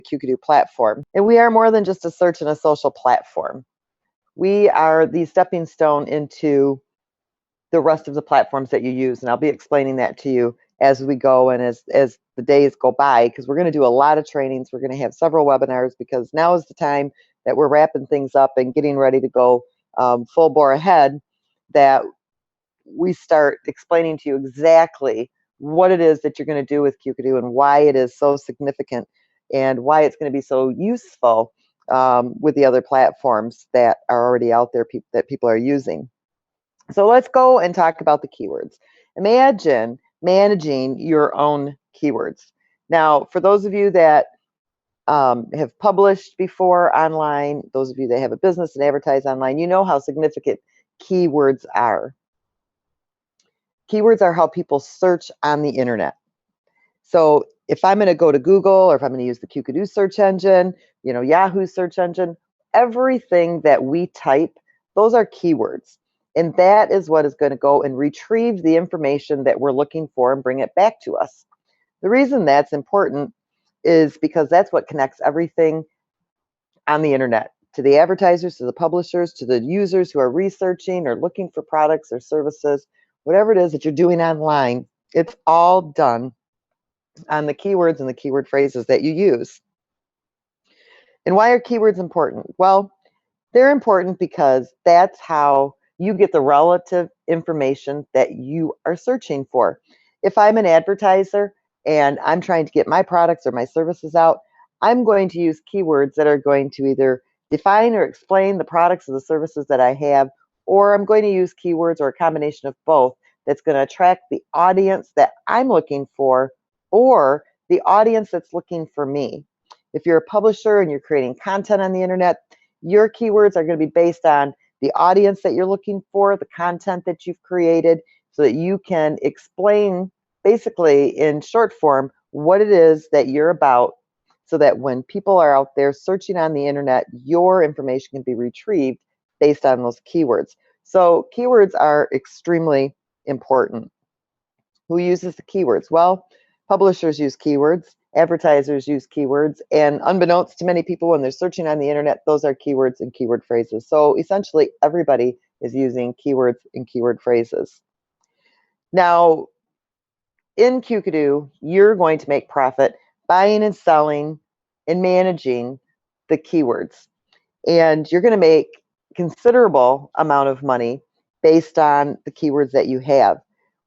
Qkadoo platform. And we are more than just a search and a social platform. We are the stepping stone into the rest of the platforms that you use. And I'll be explaining that to you as we go and as the days go by, because we're going to do a lot of trainings. We're going to have several webinars, because now is the time that we're wrapping things up and getting ready to go full bore ahead, that we start explaining to you exactly what it is that you're going to do with Qkadoo and why it is so significant and why it's going to be so useful with the other platforms that are already out there that people are using. So let's go and talk about the keywords. Imagine managing your own keywords. Now, for those of you that have published before online, those of you that have a business and advertise online, you know how significant keywords are. Keywords are how people search on the internet. So if I'm going to go to Google, or if I'm going to use the Qkadoo search engine, Yahoo search engine, everything that we type, those are keywords. And that is what is going to go and retrieve the information that we're looking for and bring it back to us. The reason that's important is because that's what connects everything on the internet, to the advertisers, to the publishers, to the users who are researching or looking for products or services. Whatever it is that you're doing online, it's all done on the keywords and the keyword phrases that you use. And why are keywords important? Well, they're important because that's how you get the relative information that you are searching for. If I'm an advertiser and I'm trying to get my products or my services out, I'm going to use keywords that are going to either define or explain the products or the services that I have, or I'm going to use keywords or a combination of both that's going to attract the audience that I'm looking for, or the audience that's looking for me. If you're a publisher and you're creating content on the internet, your keywords are going to be based on the audience that you're looking for, the content that you've created, so that you can explain basically in short form what it is that you're about, so that when people are out there searching on the internet, your information can be retrieved based on those keywords. So keywords are extremely important. Who uses the keywords? Well, publishers use keywords, advertisers use keywords, and unbeknownst to many people, when they're searching on the internet, those are keywords and keyword phrases. So essentially, everybody is using keywords and keyword phrases. Now, in Qkadoo, you're going to make profit buying and selling and managing the keywords. And you're going to make considerable amount of money based on the keywords that you have.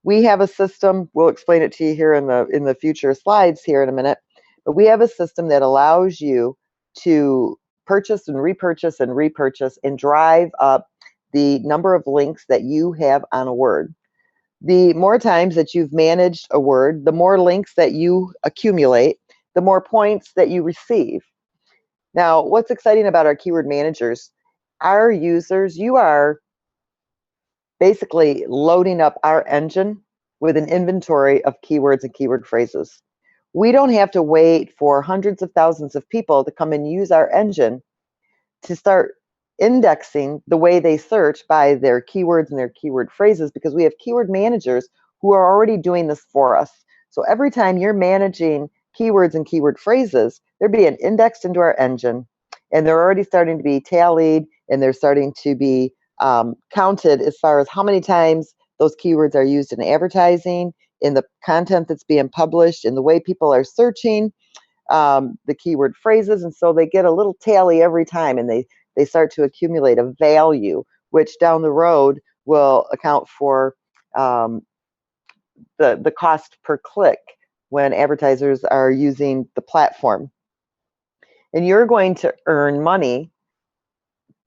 We have a system, we'll explain it to you here in the future slides here in a minute, but we have a system that allows you to purchase and repurchase and drive up the number of links that you have on a word. The more times that you've managed a word, the more links that you accumulate, the more points that you receive. Now, what's exciting about our keyword managers, our users, you are basically loading up our engine with an inventory of keywords and keyword phrases. We don't have to wait for hundreds of thousands of people to come and use our engine to start indexing the way they search by their keywords and their keyword phrases, because we have keyword managers who are already doing this for us. So every time you're managing keywords and keyword phrases, they're being indexed into our engine, and they're already starting to be tallied, and they're starting to be counted as far as how many times those keywords are used in advertising, in the content that's being published, in the way people are searching the keyword phrases. And so they get a little tally every time, and they start to accumulate a value, which down the road will account for the cost per click when advertisers are using the platform. And you're going to earn money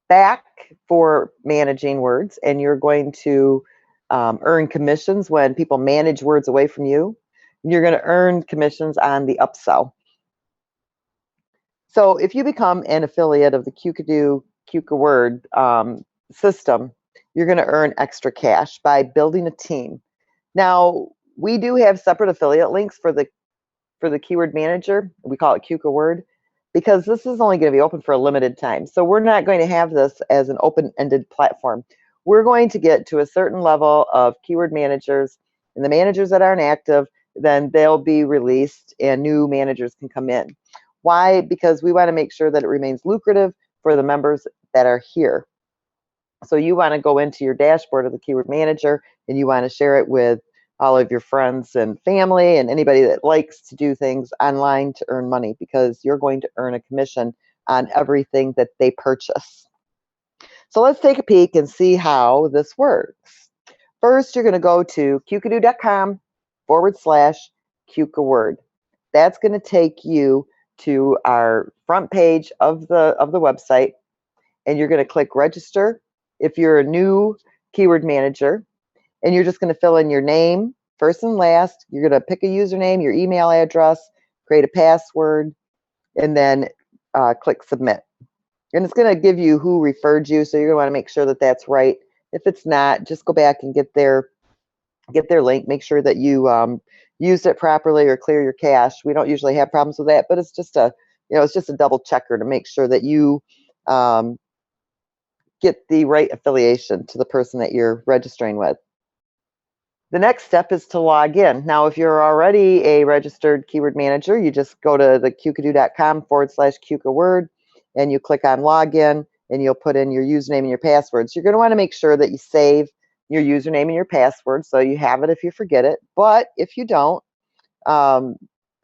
back for managing words, and you're going to earn commissions when people manage words away from you. You're going to earn commissions on the upsell. So if you become an affiliate of the Qkadoo QkaWord system, you're going to earn extra cash by building a team. Now, we do have separate affiliate links for the keyword manager. We call it QkaWord, because this is only going to be open for a limited time. So we're not going to have this as an open-ended platform. We're going to get to a certain level of keyword managers, and the managers that aren't active, then they'll be released and new managers can come in. Why? Because we want to make sure that it remains lucrative for the members that are here. So you want to go into your dashboard of the Keyword Manager and you want to share it with all of your friends and family and anybody that likes to do things online to earn money, because you're going to earn a commission on everything that they purchase. So let's take a peek and see how this works. First, you're going to go to qkadoo.com/QkaWord. That's going to take you to our front page of the website, and you're going to click register if you're a new keyword manager, and you're just going to fill in your name, first and last. You're going to pick a username, your email address, create a password, and then click submit. And it's going to give you who referred you, so you're going to want to make sure that that's right. If it's not, just go back and get their link. Make sure that you used it properly or clear your cache. We don't usually have problems with that, but it's just a double checker to make sure that you get the right affiliation to the person that you're registering with. The next step is to log in. Now, if you're already a registered keyword manager, you just go to the qkadoo.com/QkaWord and you click on login, and you'll put in your username and your password. So you're going to want to make sure that you save your username and your password so you have it if you forget it. But if you don't,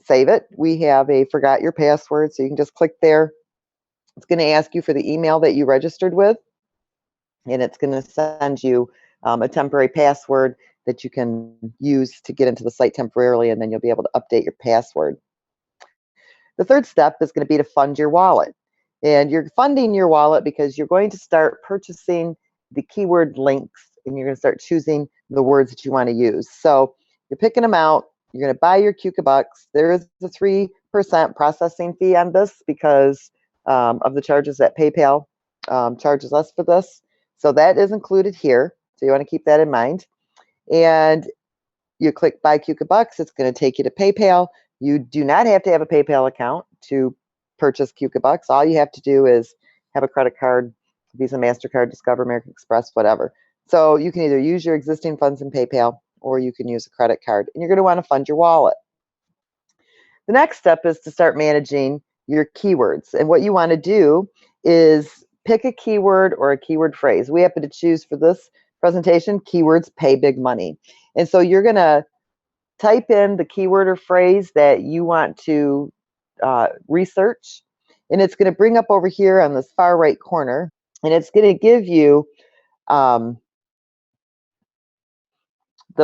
save it. We have a forgot your password, so you can just click there. It's going to ask you for the email that you registered with, and it's going to send you a temporary password that you can use to get into the site temporarily, and then you'll be able to update your password. The third step is going to be to fund your wallet. And you're funding your wallet because you're going to start purchasing the keyword links, and you're going to start choosing the words that you want to use. So you're picking them out. You're going to buy your QkaBucks. There is a 3% processing fee on this because of the charges that PayPal charges us for this. So that is included here. So you want to keep that in mind. And you click Buy QkaBucks. It's going to take you to PayPal. You do not have to have a PayPal account to purchase QkaBucks. All you have to do is have a credit card, Visa, MasterCard, Discover, American Express, whatever. So you can either use your existing funds in PayPal or you can use a credit card. And you're going to want to fund your wallet. The next step is to start managing your keywords. And what you want to do is pick a keyword or a keyword phrase. We happen to choose for this presentation, keywords pay big money. And so you're going to type in the keyword or phrase that you want to research, and it's going to bring up over here on this far right corner, and it's going to give you the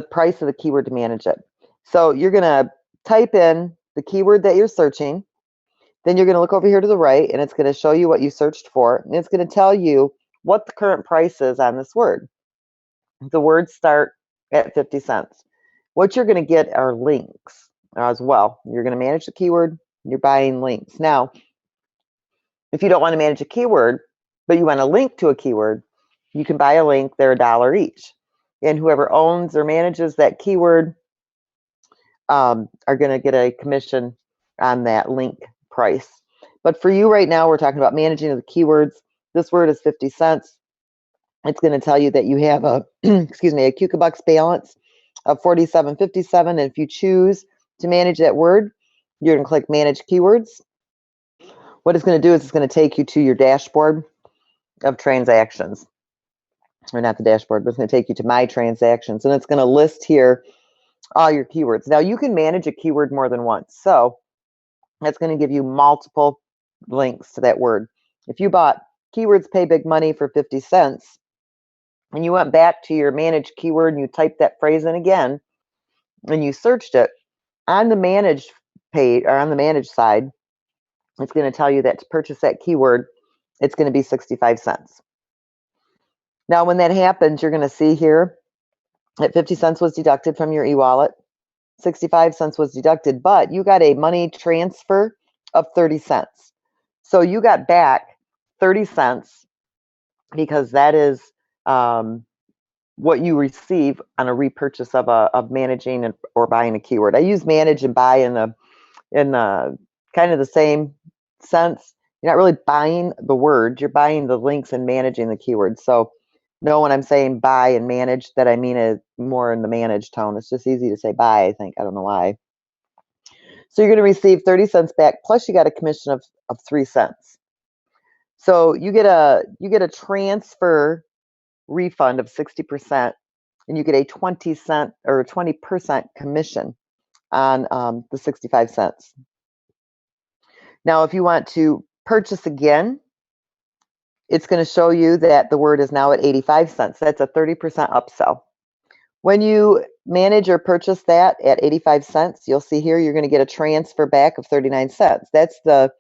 price of the keyword to manage it. So you're going to type in the keyword that you're searching, then you're going to look over here to the right, and it's going to show you what you searched for, and it's going to tell you what the current price is on this word. The words start at 50 cents. What you're going to get are links as well. You're going to manage the keyword, you're buying links. Now, if you don't want to manage a keyword, but you want to link to a keyword, you can buy a link. They're $1 each. And whoever owns or manages that keyword are going to get a commission on that link price. But for you right now, we're talking about managing the keywords. This word is 50 cents. It's going to tell you that you have a, excuse me, a QkaBucks balance of 47.57. And if you choose to manage that word, you're going to click Manage Keywords. What it's going to do is it's going to take you to your dashboard of transactions. Or not the dashboard, but it's going to take you to My Transactions. And it's going to list here all your keywords. Now, you can manage a keyword more than once. So that's going to give you multiple links to that word. If you bought keywords pay big money for 50 cents, and you went back to your managed keyword and you typed that phrase in again, and you searched it, on the managed page or on the managed side, it's going to tell you that to purchase that keyword, it's going to be 65 cents. Now, when that happens, you're going to see here that 50 cents was deducted from your e-wallet, 65 cents was deducted, but you got a money transfer of 30 cents. So you got back 30 cents because that is what you receive on a repurchase of managing or buying a keyword. I use manage and buy in kind of the same sense. You're not really buying the word, you're buying the links and managing the keywords. So know when I'm saying buy and manage that I mean it more in the manage tone. It's just easy to say buy, I think. I don't know why. So you're going to receive 30 cents back, plus you got a commission of 3 cents. So you get a transfer refund of 60%, and you get a 20% or 20% commission on the 65 cents. Now, if you want to purchase again, it's going to show you that the word is now at 85 cents. That's a 30% upsell. When you manage or purchase that at 85 cents, you'll see here you're going to get a transfer back of 39 cents. That's the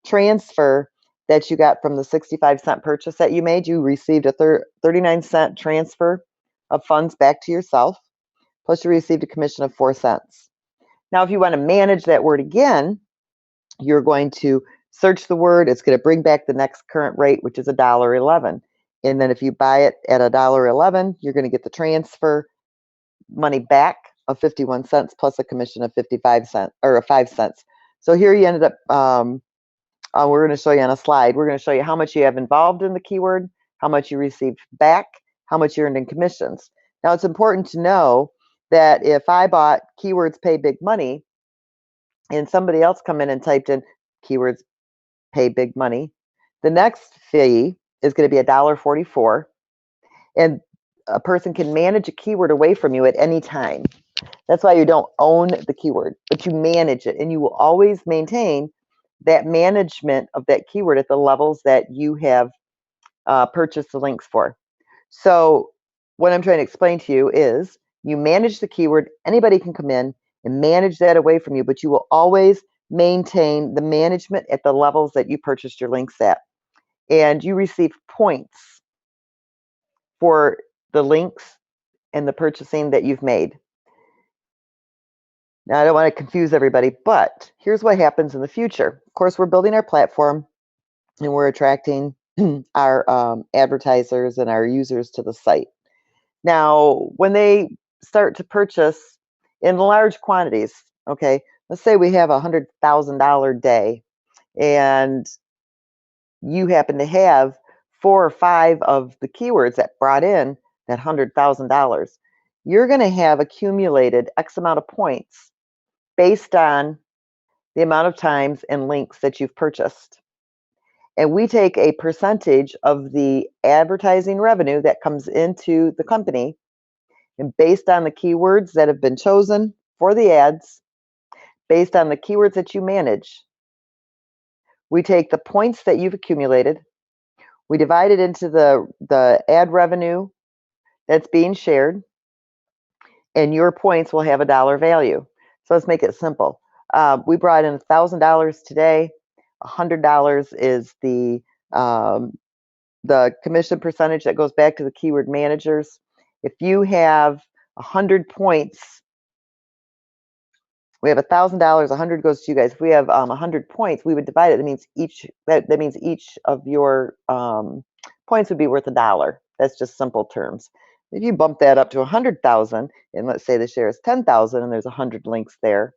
transfer that you got from the 65-cent purchase that you made. You received a 39-cent transfer of funds back to yourself, plus you received a commission of 4 cents. Now, if you want to manage that word again, you're going to search the word. It's going to bring back the next current rate, which is $1.11. And then if you buy it at $1.11, you're going to get the transfer money back of 51 cents plus a commission of 55 cents or 5 cents. So here you ended up, we're going to show you on a slide. We're going to show you how much you have involved in the keyword, how much you received back, how much you earned in commissions. Now, it's important to know that if I bought keywords pay big money and somebody else come in and typed in keywords pay big money, the next fee is going to be $1.44, and a person can manage a keyword away from you at any time. That's why you don't own the keyword, but you manage it, and you will always maintain that management of that keyword at the levels that you have purchased the links for. So what I'm trying to explain to you is you manage the keyword. Anybody can come in and manage that away from you, but you will always maintain the management at the levels that you purchased your links at. And you receive points for the links and the purchasing that you've made. Now, I don't want to confuse everybody, but here's what happens in the future. Of course, we're building our platform and we're attracting our advertisers and our users to the site. Now, when they start to purchase in large quantities, okay, let's say we have a $100,000 day and you happen to have 4 or 5 of the keywords that brought in that $100,000, you're going to have accumulated X amount of points based on the amount of times and links that you've purchased. And we take a percentage of the advertising revenue that comes into the company, and based on the keywords that have been chosen for the ads, based on the keywords that you manage, we take the points that you've accumulated, we divide it into the ad revenue that's being shared, and your points will have a dollar value. So let's make it simple. We brought in $1,000 today. $100 is the commission percentage that goes back to the keyword managers. If you have 100 points, we have $1,000. 100 goes to you guys. If we have 100 points, we would divide it. That means each of your points would be worth $1. That's just simple terms. If you bump that up to 100,000, and let's say the share is 10,000, and there's 100 links there,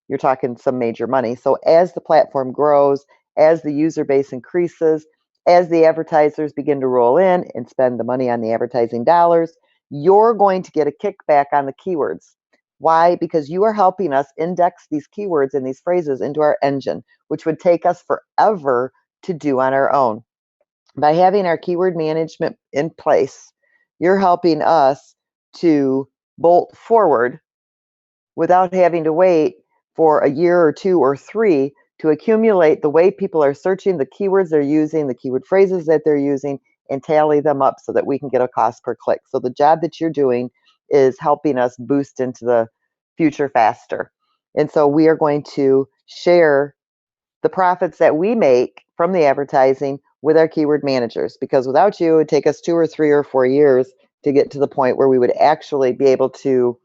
you're talking some major money. So as the platform grows, as the user base increases, as the advertisers begin to roll in and spend the money on the advertising dollars, you're going to get a kickback on the keywords. Why? Because you are helping us index these keywords and these phrases into our engine, which would take us forever to do on our own. By having our keyword management in place, you're helping us to bolt forward without having to wait for a year or 2 or 3 to accumulate the way people are searching, the keywords they're using, the keyword phrases that they're using, and tally them up so that we can get a cost per click. So the job that you're doing is helping us boost into the future faster. And so we are going to share the profits that we make from the advertising with our keyword managers, because without you, it would take us 2 or 3 or 4 years to get to the point where we would actually be able to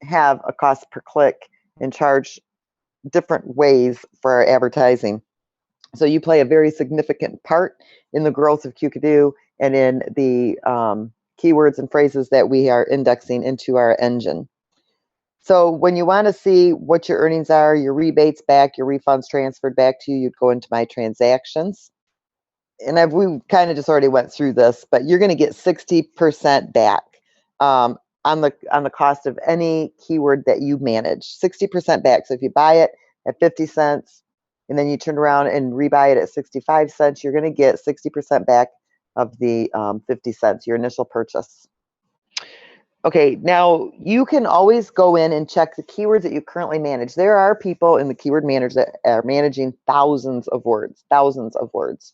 have a cost per click and charge different ways for our advertising. So you play a very significant part in the growth of Qkadoo and in the keywords and phrases that we are indexing into our engine. So when you want to see what your earnings are, your rebates back, your refunds transferred back to you, you'd go into my transactions. And we kind of just already went through this, but you're going to get 60% back. on the cost of any keyword that you manage. 60% back. So if you buy it at 50 cents and then you turn around and rebuy it at 65 cents, you're going to get 60% back of the 50 cents, your initial purchase. Okay, now you can always go in and check the keywords that you currently manage. There are people in the keyword manager that are managing thousands of words, thousands of words.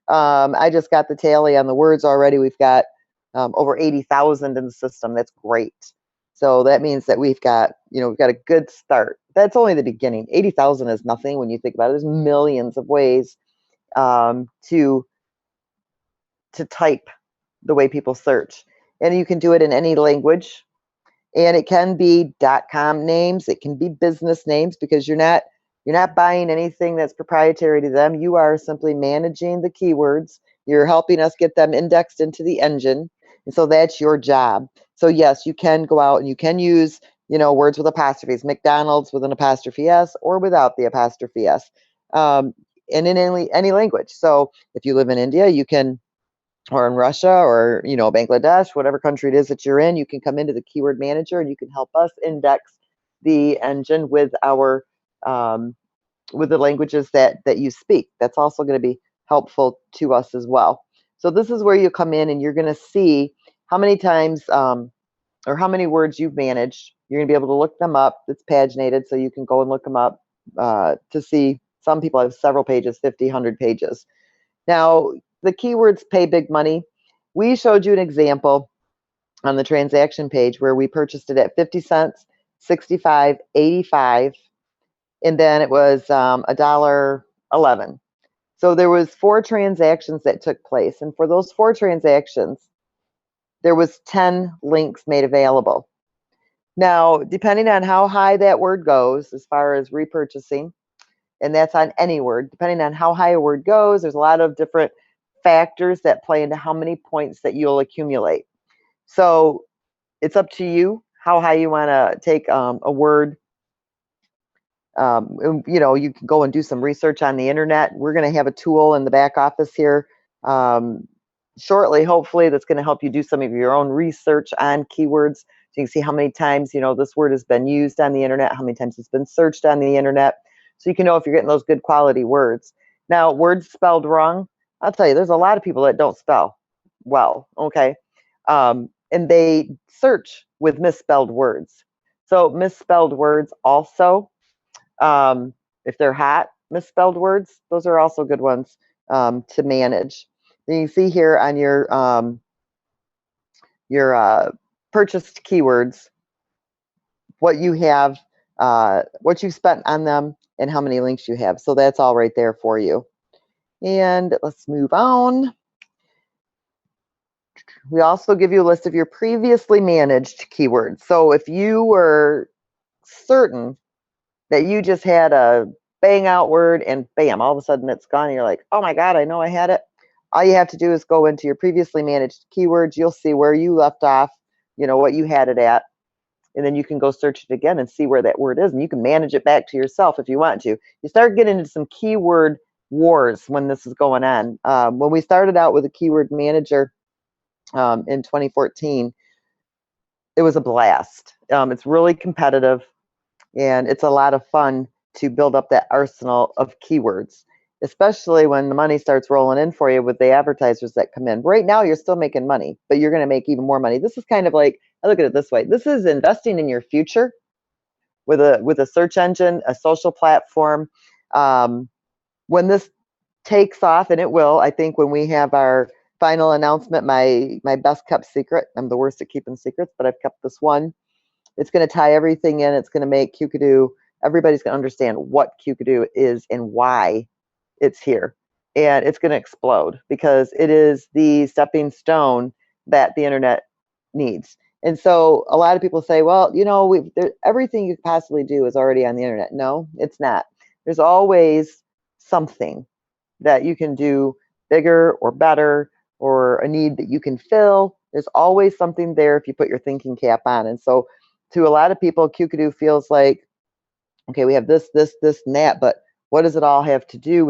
I just got the tally on the words already. We've got over 80,000 in the system. That's great. So that means that we've got a good start. That's only the beginning. 80,000 is nothing when you think about it. There's millions of ways to type the way people search. And you can do it in any language. And it can be .com names. It can be business names, because you're not buying anything that's proprietary to them. You are simply managing the keywords. You're helping us get them indexed into the engine. And so that's your job. So yes, you can go out and you can use, words with apostrophes, McDonald's with an apostrophe S or without the apostrophe S, and in any language. So if you live in India, you can, or in Russia, or Bangladesh, whatever country it is that you're in, you can come into the keyword manager and you can help us index the engine with our with the languages that you speak. That's also going to be helpful to us as well. So this is where you come in and you're going to see how many times or how many words you've managed. You're going to be able to look them up. It's paginated, so you can go and look them up to see. Some people have several pages, 50, 100 pages. Now, the keywords pay big money. We showed you an example on the transaction page where we purchased it at 50 cents, 65, 85, and then it was $1.11. So there was 4 transactions that took place, and for those 4 transactions, there was 10 links made available. Now, depending on how high that word goes as far as repurchasing, and that's on any word, depending on how high a word goes, there's a lot of different factors that play into how many points that you'll accumulate. So it's up to you how high you want to take a word. You can go and do some research on the internet. We're going to have a tool in the back office here shortly, hopefully, that's going to help you do some of your own research on keywords. So you can see how many times this word has been used on the internet, how many times it's been searched on the internet. So you can know if you're getting those good quality words. Now, words spelled wrong, I'll tell you, there's a lot of people that don't spell well, okay? And they search with misspelled words. So misspelled words also, if they're hot, misspelled words, those are also good ones to manage. You can see here on your purchased keywords what you have, what you spent on them, and how many links you have. So that's all right there for you. And let's move on. We also give you a list of your previously managed keywords. So if you were certain that you just had a bang out word and bam, all of a sudden it's gone, and you're like, oh my God, I know I had it. All you have to do is go into your previously managed keywords. You'll see where you left off, what you had it at. And then you can go search it again and see where that word is. And you can manage it back to yourself if you want to. You start getting into some keyword wars when this is going on. When we started out with a keyword manager in 2014, it was a blast. It's really competitive, and it's a lot of fun to build up that arsenal of keywords, especially when the money starts rolling in for you with the advertisers that come in. Right now, you're still making money, but you're going to make even more money. This is kind of like, I look at it this way. This is investing in your future with a search engine, a social platform. When this takes off, and it will, I think when we have our final announcement, my best kept secret, I'm the worst at keeping secrets, but I've kept this one. It's going to tie everything in. It's going to make Qkadoo, everybody's going to understand what Qkadoo is and why it's here. And it's going to explode because it is the stepping stone that the internet needs. And so a lot of people say, well, everything you could possibly do is already on the internet. No, it's not. There's always something that you can do bigger or better, or a need that you can fill. There's always something there if you put your thinking cap on. And so to a lot of people, Qkadoo feels like, okay, we have this, and that, but what does it all have to do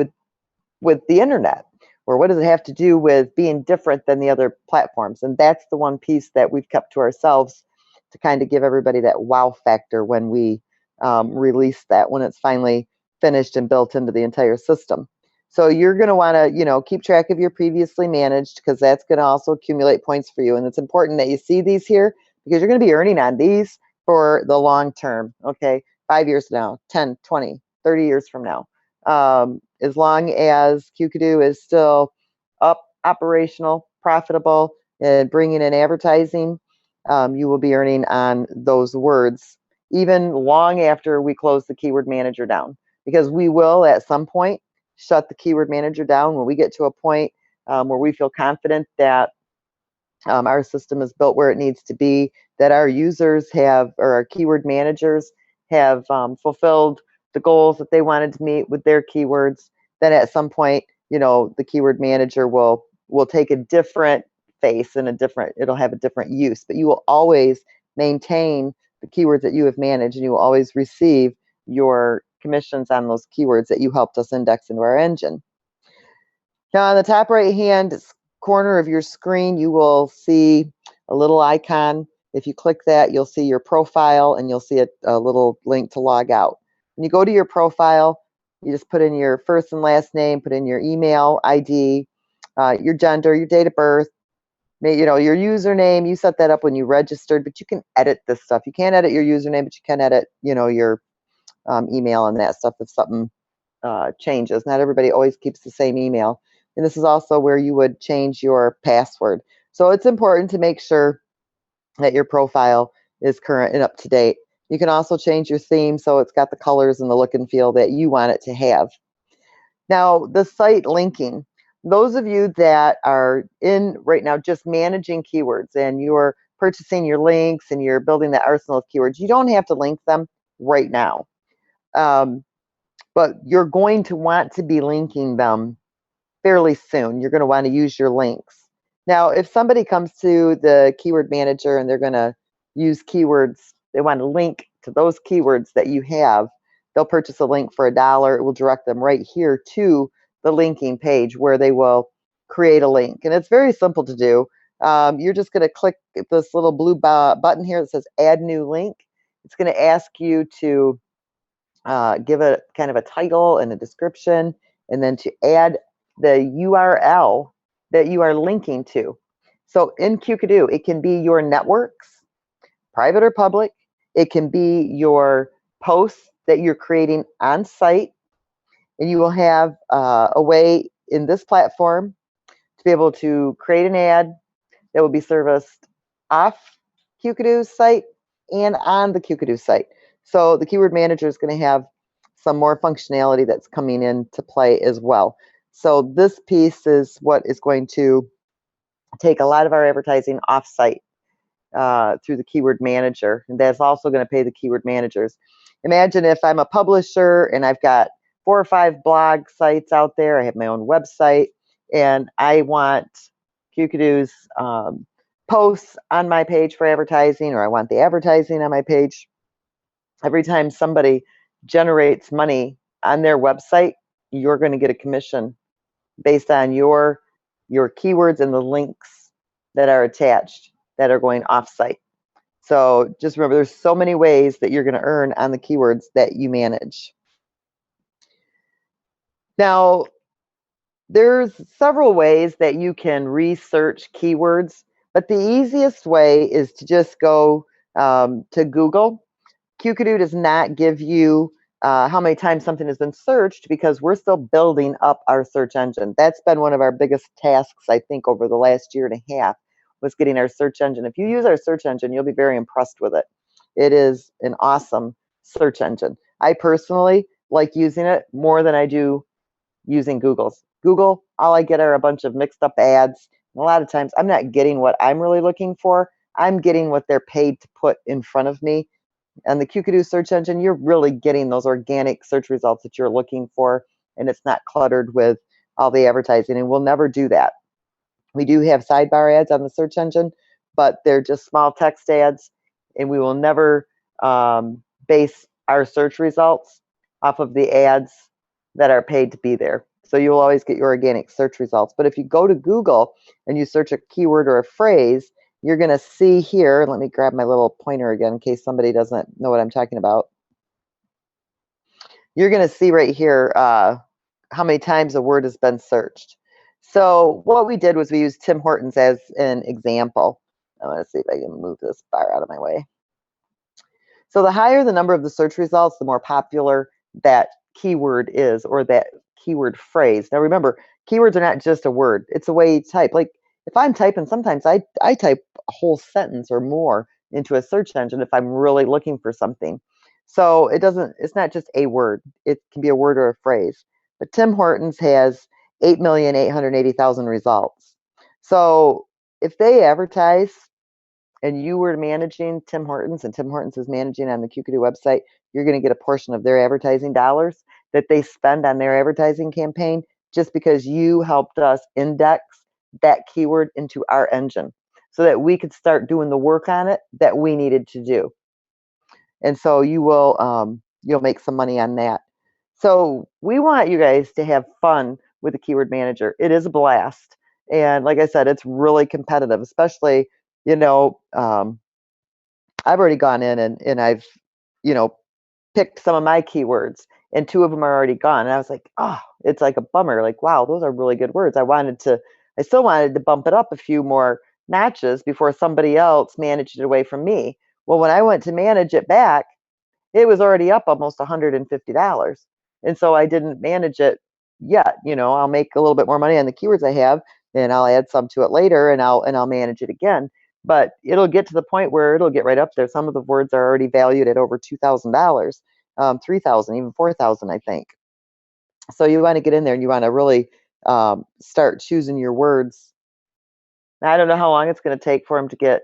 with the internet? Or what does it have to do with being different than the other platforms? And that's the one piece that we've kept to ourselves to kind of give everybody that wow factor when we release that, when it's finally finished and built into the entire system. So you're going to want to, keep track of your previously managed, because that's going to also accumulate points for you. And it's important that you see these here, because you're going to be earning on these for the long term, okay? 5 years from now, 10, 20, 30 years from now. As long as Qkadoo is still up, operational, profitable, and bringing in advertising, you will be earning on those words even long after we close the keyword manager down, because we will at some point shut the keyword manager down when we get to a point where we feel confident that our system is built where it needs to be, that our users have, or our keyword managers have fulfilled the goals that they wanted to meet with their keywords. Then at some point, the keyword manager will take a different face and it'll have a different use, but you will always maintain the keywords that you have managed, and you will always receive your commissions on those keywords that you helped us index into our engine. Now, on the top right hand corner of your screen, you will see a little icon. If you click that, you'll see your profile, and you'll see a little link to log out. When you go to your profile, you just put in your first and last name, put in your email ID, your gender, your date of birth, your username. You set that up when you registered, but you can edit this stuff. You can't edit your username, but you can edit, your email and that stuff if something changes. Not everybody always keeps the same email. And this is also where you would change your password. So it's important to make sure that your profile is current and up to date. You can also change your theme so it's got the colors and the look and feel that you want it to have. Now, the site linking. Those of you that are in right now just managing keywords, and you're purchasing your links and you're building that arsenal of keywords, you don't have to link them right now. But you're going to want to be linking them fairly soon. You're going to want to use your links. Now, if somebody comes to the keyword manager and they're going to use keywords, they want to link to those keywords that you have, they'll purchase a link for $1. It will direct them right here to the linking page where they will create a link. And it's very simple to do. You're just going to click this little blue button here that says add new link. It's going to ask you to give it kind of a title and a description, and then to add the URL that you are linking to. So in Qkadoo, it can be your networks, private or public. It can be your posts that you're creating on site, and you will have a way in this platform to be able to create an ad that will be serviced off Qkadoo's site and on the Qkadoo site. So the keyword manager is going to have some more functionality that's coming into play as well. So this piece is what is going to take a lot of our advertising off-site through the keyword manager, and that's also going to pay the keyword managers. Imagine if I'm a publisher and I've got 4 or 5 blog sites out there. I have my own website, and I want Qkadoo's posts on my page for advertising, or I want the advertising on my page. Every time somebody generates money on their website, you're going to get a commission based on your keywords and the links that are attached that are going off-site. So just remember, there's so many ways that you're going to earn on the keywords that you manage. Now, there's several ways that you can research keywords, but the easiest way is to just go to Google. Qkadoo does not give you how many times something has been searched, because we're still building up our search engine. That's been one of our biggest tasks, I think, over the last year and a half, was getting our search engine. If you use our search engine, you'll be very impressed with it. It is an awesome search engine. I personally like using it more than I do using Google's. Google, all I get are a bunch of mixed up ads. And a lot of times I'm not getting what I'm really looking for. I'm getting what they're paid to put in front of me. And the Qkadoo search engine, you're really getting those organic search results that you're looking for, and it's not cluttered with all the advertising, and we'll never do that. We do have sidebar ads on the search engine, but they're just small text ads, and we will never base our search results off of the ads that are paid to be there. So you'll always get your organic search results. But if you go to Google and you search a keyword or a phrase, you're going to see here, let me grab my little pointer again in case somebody doesn't know what I'm talking about. You're going to see right here how many times a word has been searched. So what we did was we used Tim Hortons as an example. I want to see if I can move this bar out of my way. So the higher the number of the search results, the more popular that keyword is, or that keyword phrase. Now remember, keywords are not just a word. It's a way you type. Like if I'm typing, sometimes I type a whole sentence or more into a search engine if I'm really looking for something. So it's not just a word. It can be a word or a phrase. But Tim Hortons has 8,880,000 results. So if they advertise and you were managing Tim Hortons and Tim Hortons is managing on the Qkadoo website, you're going to get a portion of their advertising dollars that they spend on their advertising campaign just because you helped us index that keyword into our engine so that we could start doing the work on it that we needed to do. And so you'll make some money on that. So we want you guys to have fun with the Keyword Manager. It is a blast. And like I said, it's really competitive, especially, I've already gone in and I've, picked some of my keywords and 2 of them are already gone. And I was like, oh, it's like a bummer. Like, wow, those are really good words. I still wanted to bump it up a few more notches before somebody else managed it away from me. Well, when I went to manage it back, it was already up almost $150. And so I didn't manage it yet. I'll make a little bit more money on the keywords I have and I'll add some to it later and I'll manage it again. But it'll get to the point where it'll get right up there. Some of the words are already valued at over $2,000, 3,000, even 4,000, I think. So you want to get in there and you want to really start choosing your words. Now, I don't know how long it's going to take for them to get,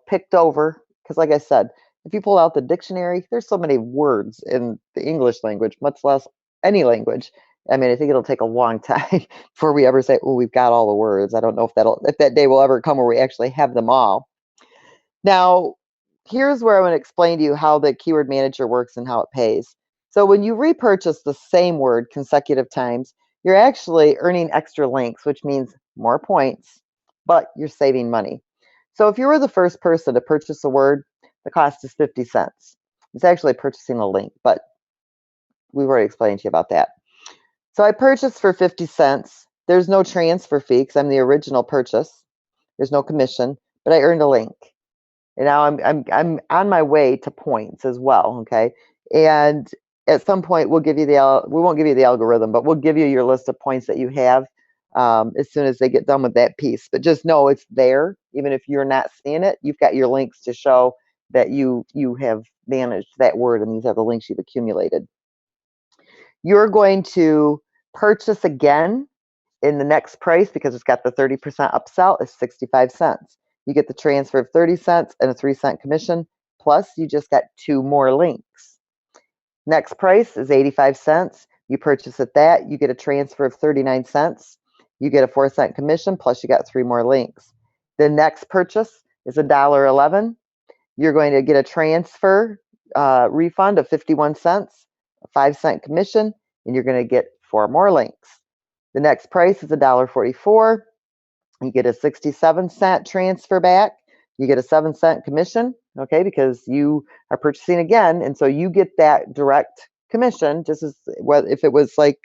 picked over. Because like I said, if you pull out the dictionary, there's so many words in the English language, much less any language. I mean, I think it'll take a long time before we ever say, oh, we've got all the words. I don't know if that day will ever come where we actually have them all. Now, here's where I want to explain to you how the Keyword Manager works and how it pays. So when you repurchase the same word consecutive times, you're actually earning extra links, which means more points, but you're saving money. So if you were the first person to purchase a word, the cost is 50 cents. It's actually purchasing a link, but we've already explained to you about that. So I purchased for 50 cents. There's no transfer fee because I'm the original purchase. There's no commission, but I earned a link. And now I'm on my way to points as well, okay? And at some point we won't give you the algorithm, but we'll give you your list of points that you have as soon as they get done with that piece. But just know it's there, even if you're not seeing it. You've got your links to show that you have managed that word, and these are the links you've accumulated. You're going to purchase again in the next price because it's got the 30% upsell is 65 cents. You get the transfer of 30 cents and a 3-cent commission, plus you just got 2 more links. Next price is 85 cents. You purchase at that, you get a transfer of 39 cents. You get a 4-cent commission, plus you got 3 more links. The next purchase is $1.11. You're going to get a transfer refund of 51 cents, a 5-cent commission, and you're going to get 4 more links. The next price is $1.44. You get a 67-cent transfer back. You get a 7-cent commission, okay, because you are purchasing again, and so you get that direct commission. Just as well, if it was like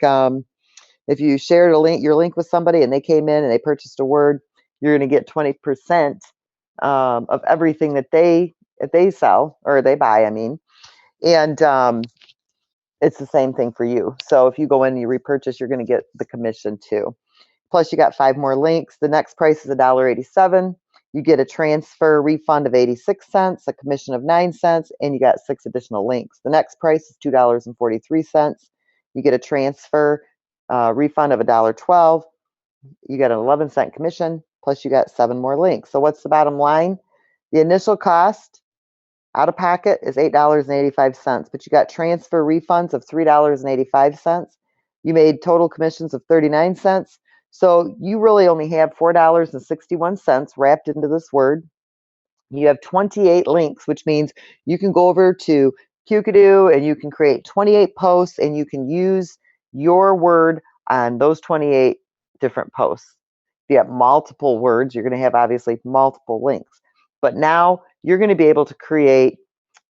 if you shared your link with somebody and they came in and they purchased a word, you're going to get 20% of everything that they sell or they buy. I mean, and it's the same thing for you. So if you go in and you repurchase, you're going to get the commission too. Plus you got 5 more links. The next price is $1.87. You get a transfer refund of 86 cents, a commission of 9 cents, and you got 6 additional links. The next price is $2.43. You get a transfer refund of $1.12. You get an 11-cent commission, plus you got 7 more links. So what's the bottom line? The initial cost out of pocket is $8.85, but you got transfer refunds of $3.85. You made total commissions of 39 cents. So you really only have $4.61 wrapped into this word. You have 28 links, which means you can go over to Qkadoo and you can create 28 posts and you can use your word on those 28 different posts. you have multiple words, you're going to have obviously multiple links. But now you're going to be able to create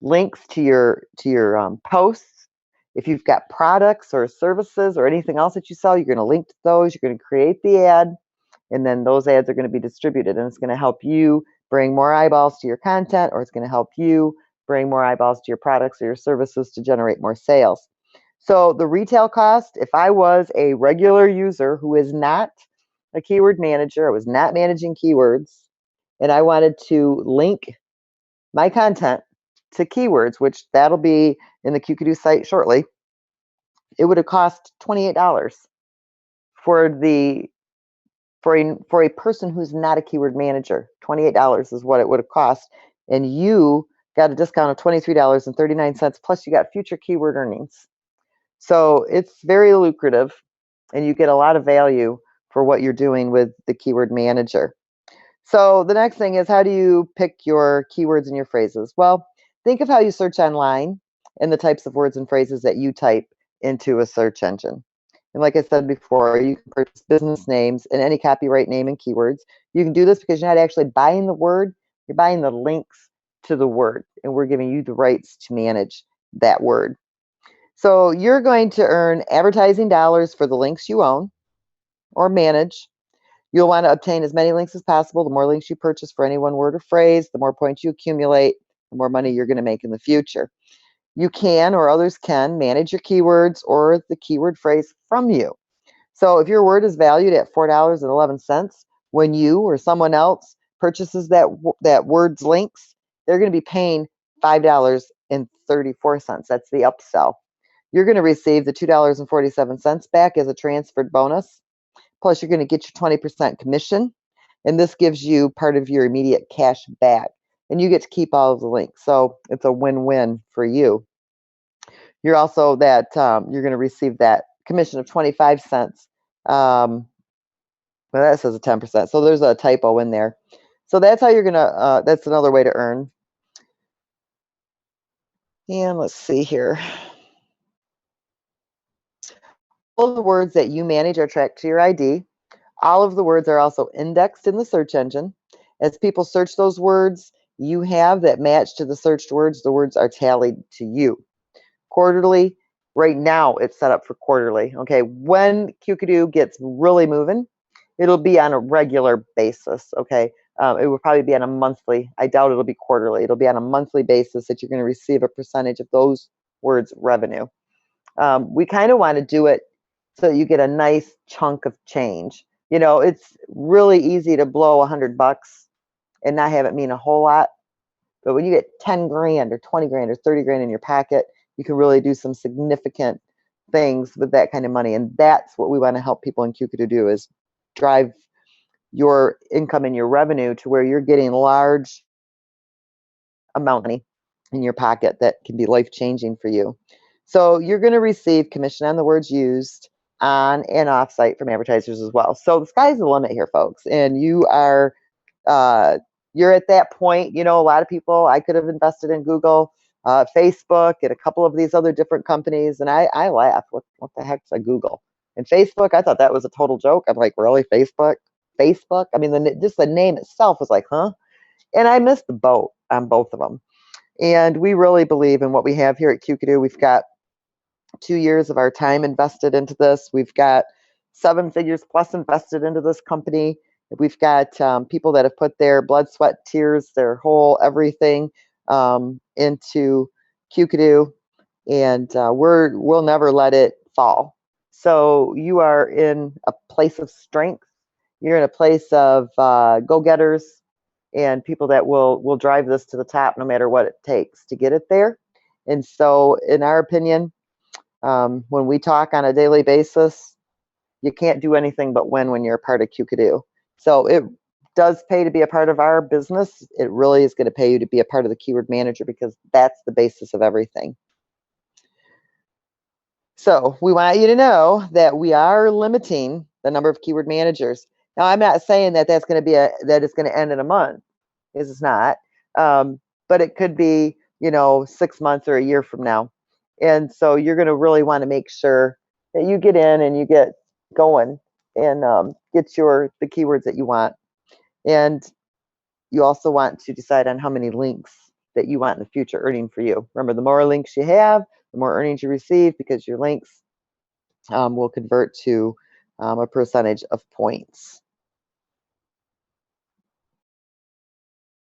links to your posts. If you've got products or services or anything else that you sell, you're going to link to those. You're going to create the ad, and then those ads are going to be distributed, and it's going to help you bring more eyeballs to your content, or it's going to help you bring more eyeballs to your products or your services to generate more sales. So the retail cost, if I was a regular user who is not a keyword manager, I was not managing keywords, and I wanted to link my content to keywords, which that'll be in the Qkadoo site shortly, it would have cost $28 for the for a person who's not a keyword manager. $28 is what it would have cost, and you got a discount of $23.39 plus you got future keyword earnings. So it's very lucrative, and you get a lot of value for what you're doing with the keyword manager. So the next thing is, how do you pick your keywords and your phrases? Well, think of how you search online and the types of words and phrases that you type into a search engine. And like I said before, you can purchase business names and any copyright name and keywords. You can do this because you're not actually buying the word, you're buying the links to the word, and we're giving you the rights to manage that word. So you're going to earn advertising dollars for the links you own or manage. You'll want to obtain as many links as possible. The more links you purchase for any one word or phrase, the more points you accumulate, the more money you're going to make in the future. You can, or others can, manage your keywords or the keyword phrase from you. So if your word is valued at $4.11, when you or someone else purchases that word's links, they're going to be paying $5.34. That's the upsell. You're going to receive the $2.47 back as a transferred bonus. Plus, you're going to get your 20% commission, and this gives you part of your immediate cash back, and you get to keep all of the links. So it's a win-win for you. You're also you're going to receive that commission of 25 cents. Well, that says a 10%, so there's a typo in there. So that's how you're going to, that's another way to earn. And let's see here. All of the words that you manage are tracked to your ID. All of the words are also indexed in the search engine. As people search those words you have that match to the searched words, the words are tallied to you. Quarterly, right now it's set up for quarterly. Okay, when Qkadoo gets really moving, it'll be on a regular basis. Okay, it will probably be on a monthly. I doubt it'll be quarterly. It'll be on a monthly basis that you're going to receive a percentage of those words revenue. We kind of want to do it so you get a nice chunk of change. You know, it's really easy to blow $100 and not have it mean a whole lot. But when you get 10 grand or 20 grand or 30 grand in your pocket, you can really do some significant things with that kind of money. And that's what we want to help people in Qkadoo do, is drive your income and your revenue to where you're getting large amount of money in your pocket that can be life-changing for you. So you're going to receive commission on the words used on and off site from advertisers as well. So the sky's the limit here, folks. And you are, you're at that point. You know, a lot of people, I could have invested in Google, Facebook, and a couple of these other different companies. And I laugh, what the heck's a Google? And Facebook, I thought that was a total joke. I'm like, really, Facebook? Facebook? I mean, just the name itself was like, huh? And I missed the boat on both of them. And we really believe in what we have here at Qkadoo. We've got 2 years of our time invested into this. We've got 7 figures plus invested into this company. We've got people that have put their blood, sweat, tears, their whole everything into Qkadoo, and we'll never let it fall. So you are in a place of strength. You're in a place of go-getters and people that will drive this to the top no matter what it takes to get it there. And so, in our opinion, when we talk on a daily basis, you can't do anything but win when you're a part of Qkadoo. So it does pay to be a part of our business. It really is going to pay you to be a part of the keyword manager, because that's the basis of everything. So we want you to know that we are limiting the number of keyword managers. Now, I'm not saying that that's going to be that it's going to end in a month, because it's not. But it could be, 6 months or a year from now. And so you're going to really want to make sure that you get in and you get going get the keywords that you want. And you also want to decide on how many links that you want in the future earning for you. Remember, the more links you have, the more earnings you receive, because your links will convert to a percentage of points.